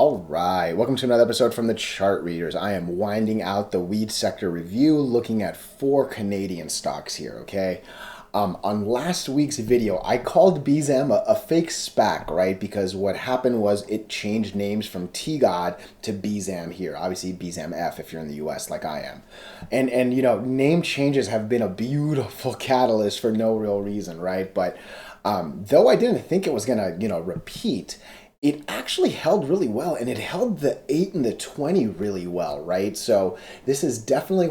All right, welcome to another episode from the Chart Readers. I am winding out the weed sector review, looking at 4 Canadian stocks here, okay? On last week's video, I called BZAM a fake SPAC, right? Because what happened was it changed names from TGOD to BZAM here. Obviously, BZAMF if you're in the US like I am. And you know, name changes have been a beautiful catalyst for no real reason, right? But though I didn't think it was gonna, repeat, it actually held really well, and it held the 8 and the 20 really well, right? So this is definitely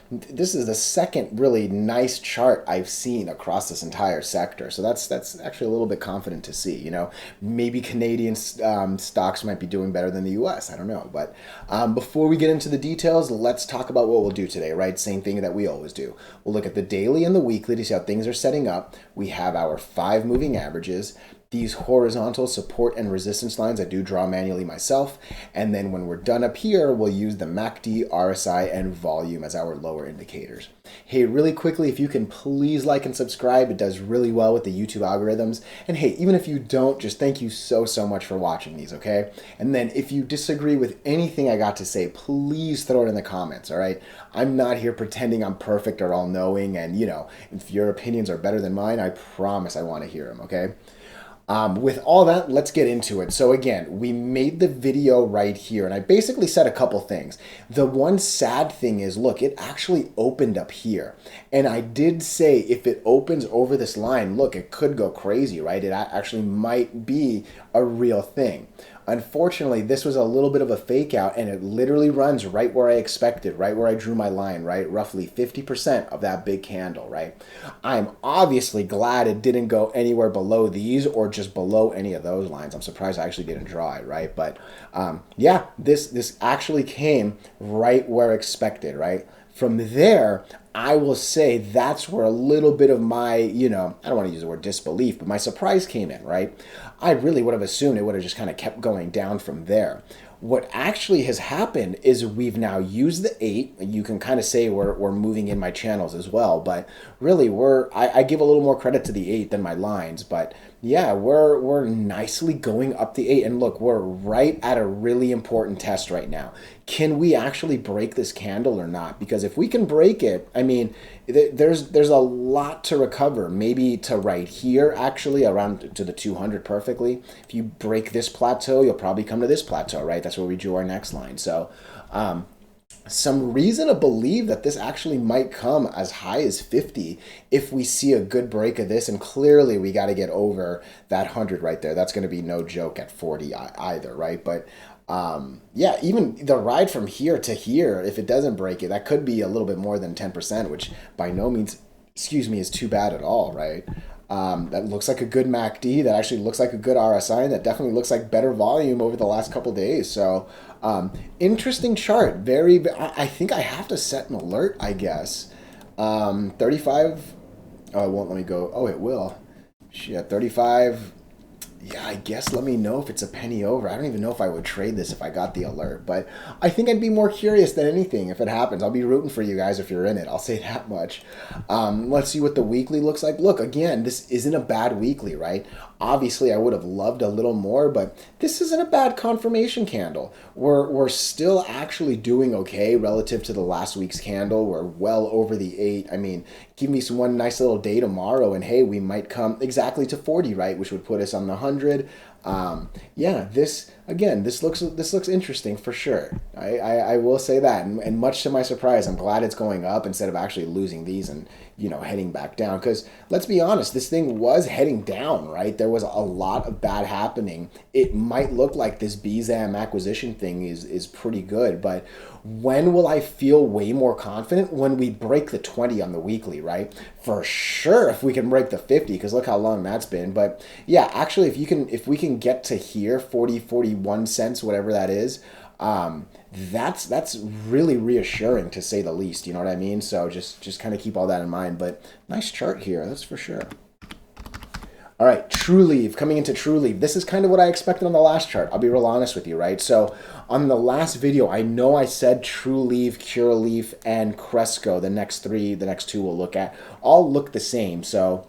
this is the second really nice chart I've seen across this entire sector. So that's actually a little bit confident to see. Maybe Canadian stocks might be doing better than the US. I don't know. But before we get into the details, let's talk about what we'll do today, right? Same thing that we always do. We'll look at the daily and the weekly to see how things are setting up. We have our 5 moving averages. These horizontal support and resistance lines I do draw manually myself. And then when we're done up here, we'll use the MACD, RSI, and volume as our lower indicators. Hey, really quickly, if you can please like and subscribe, it does really well with the YouTube algorithms. And hey, even if you don't, just thank you so much for watching these, okay? And then if you disagree with anything I got to say, please throw it in the comments, all right? I'm not here pretending I'm perfect or all-knowing, and if your opinions are better than mine, I promise I want to hear them, okay? With all that, let's get into it. So again, we made the video right here, and I basically said a couple things. The one sad thing is, look, it actually opened up here. And I did say if it opens over this line, look, it could go crazy, right? It actually might be a real thing. Unfortunately, this was a little bit of a fake out, and it literally runs right where I expected, right where I drew my line, right? Roughly 50% of that big candle, right? I'm obviously glad it didn't go anywhere below these or just below any of those lines. I'm surprised I actually didn't draw it, right? But yeah, this actually came right where expected, right? From there, I will say that's where a little bit of my, I don't want to use the word disbelief, but my surprise came in, right? I really would have assumed it would have just kind of kept going down from there. What actually has happened is we've now used the 8. You can kind of say we're moving in my channels as well, but really I give a little more credit to the 8 than my lines. But yeah, we're nicely going up the 8, and look, we're right at a really important test right now. Can we actually break this candle or not? Because if we can break it, I mean, there's a lot to recover. Maybe to right here, actually, around to the 200 perfectly. If you break this plateau, you'll probably come to this plateau, right? That's where we drew our next line. So some reason to believe that this actually might come as high as 50 if we see a good break of this, and clearly we got to get over that 100 right there. That's going to be no joke at 40 either, right? But yeah, even the ride from here to here, if it doesn't break it, that could be a little bit more than 10%, which by no means, is too bad at all, right? That looks like a good MACD. That actually looks like a good RSI. And that definitely looks like better volume over the last couple days. So interesting chart. I think I have to set an alert, I guess. 35. Oh, it won't let me go. Oh, it will. Shit, 35. Yeah, I guess let me know if it's a penny over. I don't even know if I would trade this if I got the alert, but I think I'd be more curious than anything if it happens. I'll be rooting for you guys if you're in it. I'll say that much. Let's see what the weekly looks like. Look, again, this isn't a bad weekly, right? Obviously, I would have loved a little more, but this isn't a bad confirmation candle. We're still actually doing okay relative to the last week's candle. We're well over the 8. I mean, give me one nice little day tomorrow, and hey, we might come exactly to 40, right? Which would put us on the 100. Yeah, this looks interesting for sure. I will say that, and much to my surprise, I'm glad it's going up instead of actually losing these and heading back down. Because let's be honest, this thing was heading down, right? There was a lot of bad happening. It might look like this BZAM acquisition thing is pretty good, but when will I feel way more confident? When we break the 20 on the weekly, right? For sure, if we can break the 50, because look how long that's been. But yeah, actually, if we can get to here, 41 cents, whatever that is, that's really reassuring to say the least. You know what I mean? So just kind of keep all that in mind. But nice chart here, that's for sure. All right, TrueLeave, coming into TrueLeave. This is kind of what I expected on the last chart. I'll be real honest with you, right? So on the last video, I know I said TrueLeave, CURLF, and Cresco, the next two we'll look at, all look the same. So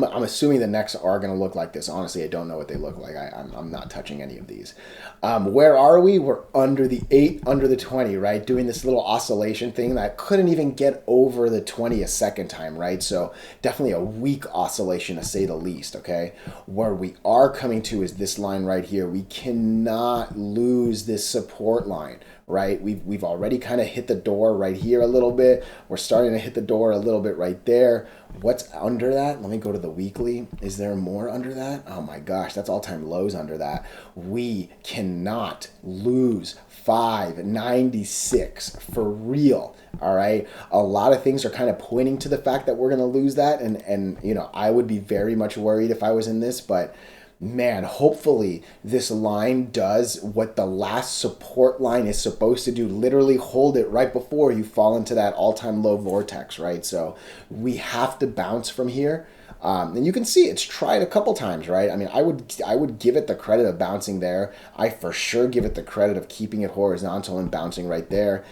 I'm assuming the next are going to look like this. Honestly, I don't know what they look like. I'm not touching any of these. Where are we? We're under the 8, under the 20, right? Doing this little oscillation thing that couldn't even get over the 20 a second time, right? So definitely a weak oscillation to say the least, okay? Where we are coming to is this line right here. We cannot lose this support line, right? We've already kind of hit the door right here a little bit. We're starting to hit the door a little bit right there. What's under that? Let me go to the weekly. Is there more under that? Oh my gosh, that's all-time lows under that. We cannot lose 596 for real. All right. A lot of things are kind of pointing to the fact that we're going to lose that. And you know, I would be very much worried if I was in this, but man, hopefully this line does what the last support line is supposed to do. Literally hold it right before you fall into that all-time low vortex, right? So we have to bounce from here. And you can see it's tried a couple times, right? I mean, I would give it the credit of bouncing there. I for sure give it the credit of keeping it horizontal and bouncing right there.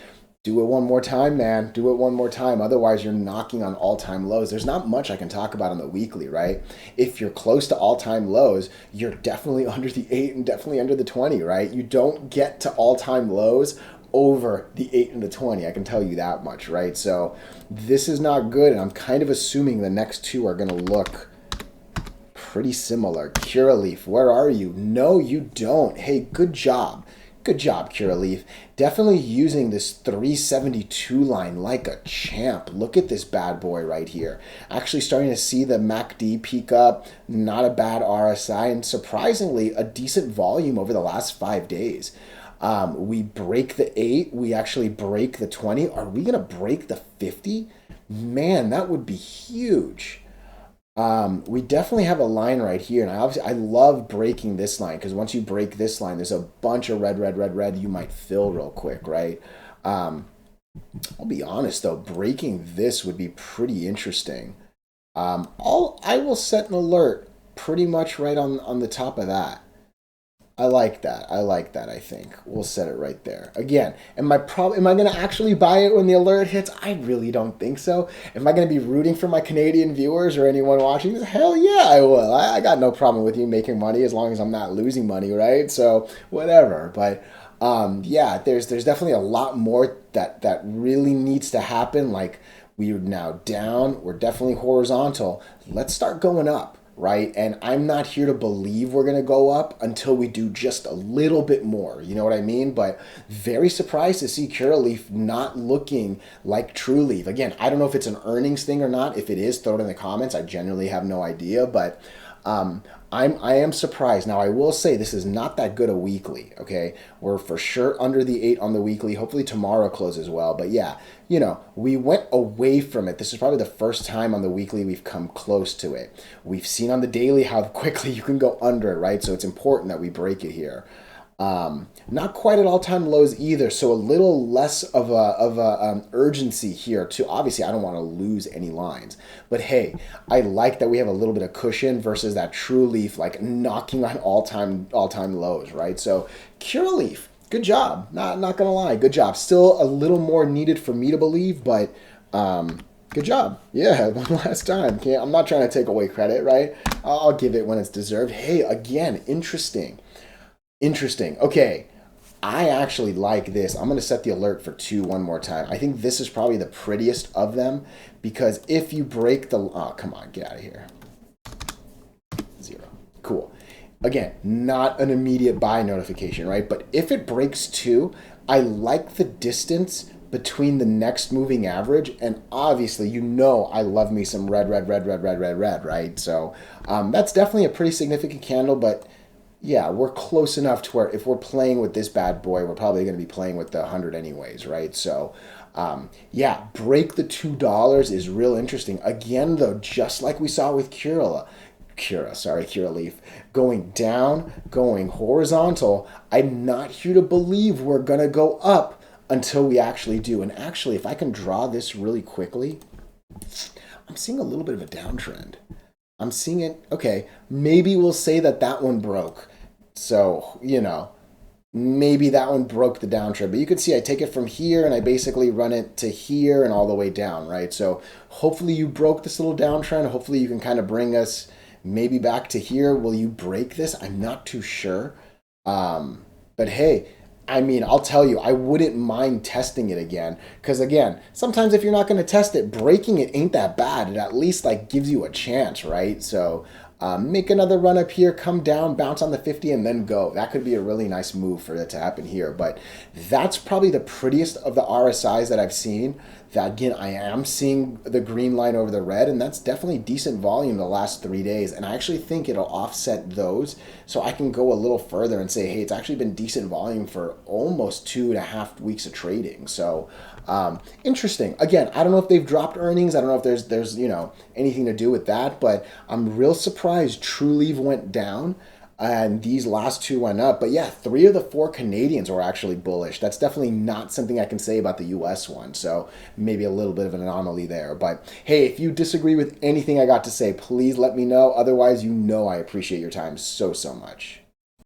Do it one more time, man. Do it one more time. Otherwise, you're knocking on all-time lows. There's not much I can talk about on the weekly, right? If you're close to all-time lows, you're definitely under the 8 and definitely under the 20, right? You don't get to all-time lows over the 8 and the 20. I can tell you that much, right? So this is not good, and I'm kind of assuming the next two are going to look pretty similar. CURLF, where are you? No, you don't. Hey, good job. Good job, CURLF. Definitely using this 372 line like a champ. Look at this bad boy right here. Actually starting to see the MACD peak up. Not a bad RSI, and surprisingly, a decent volume over the last 5 days. We break the 8. We actually break the 20. Are we going to break the 50? Man, that would be huge. We definitely have a line right here, and I love breaking this line because once you break this line, there's a bunch of red you might fill real quick, right? I'll be honest though, breaking this would be pretty interesting. I will set an alert pretty much right on the top of that. I like that. I like that, I think. We'll set it right there. Again, am I going to actually buy it when the alert hits? I really don't think so. Am I going to be rooting for my Canadian viewers or anyone watching this? Hell yeah, I will. I got no problem with you making money as long as I'm not losing money, right? So, whatever. But, yeah, there's definitely a lot more that really needs to happen. Like, we're now down. We're definitely horizontal. Let's start going up. Right? And I'm not here to believe we're going to go up until we do just a little bit more. You know what I mean? But very surprised to see CURLF not looking like TrueLeaf. Again, I don't know if it's an earnings thing or not. If it is, throw it in the comments. I genuinely have no idea. But I am surprised. Now, I will say this is not that good a weekly, okay? We're for sure under the 8 on the weekly. Hopefully tomorrow closes well. But yeah, you know, we went away from it. This is probably the first time on the weekly we've come close to it. We've seen on the daily how quickly you can go under it, right? So it's important that we break it here. Not quite at all-time lows either, so a little less of a urgency here too. Obviously, I don't want to lose any lines, but hey, I like that we have a little bit of cushion versus that TrueLeaf like knocking on all-time lows, right? So CURLF, good job. Not gonna lie, good job. Still a little more needed for me to believe, but good job. Yeah, one last time. I'm not trying to take away credit, right? I'll give it when it's deserved. Hey, again, interesting. Interesting. Okay, I actually like this. I'm going to set the alert for 2 one more time. I think this is probably the prettiest of them because if you break the... Oh, come on, get out of here. 0. Cool. Again, not an immediate buy notification, right? But if it breaks 2, I like the distance between the next moving average, and obviously, you know I love me some red, right? So that's definitely a pretty significant candle, but... yeah, we're close enough to where if we're playing with this bad boy, we're probably going to be playing with the 100 anyways, right? So, yeah, break the $2 is real interesting. Again, though, just like we saw with CURLF, going down, going horizontal, I'm not here to believe we're going to go up until we actually do. And actually, if I can draw this really quickly, I'm seeing a little bit of a downtrend. I'm seeing it. Okay, maybe we'll say that one broke. So, you know, maybe that one broke the downtrend. But you can see I take it from here and I basically run it to here and all the way down, right? So hopefully you broke this little downtrend. Hopefully you can kind of bring us maybe back to here. Will you break this? I'm not too sure. But hey, I mean, I'll tell you, I wouldn't mind testing it again. Because again, sometimes if you're not going to test it, breaking it ain't that bad. It at least like gives you a chance, right? So make another run up here, come down, bounce on the 50, and then go. That could be a really nice move for it to happen here. But that's probably the prettiest of the RSIs that I've seen. That again, I am seeing the green line over the red, and that's definitely decent volume the last 3 days. And I actually think it'll offset those, so I can go a little further and say, hey, it's actually been decent volume for almost 2.5 weeks of trading. So interesting. Again, I don't know if they've dropped earnings. I don't know if there's anything to do with that, but I'm real surprised TrueLeave went down and these last two went up. But yeah, 3 of the 4 Canadians were actually bullish. That's definitely not something I can say about the US one. So maybe a little bit of an anomaly there. But hey, if you disagree with anything I got to say, please let me know. Otherwise, I appreciate your time so much.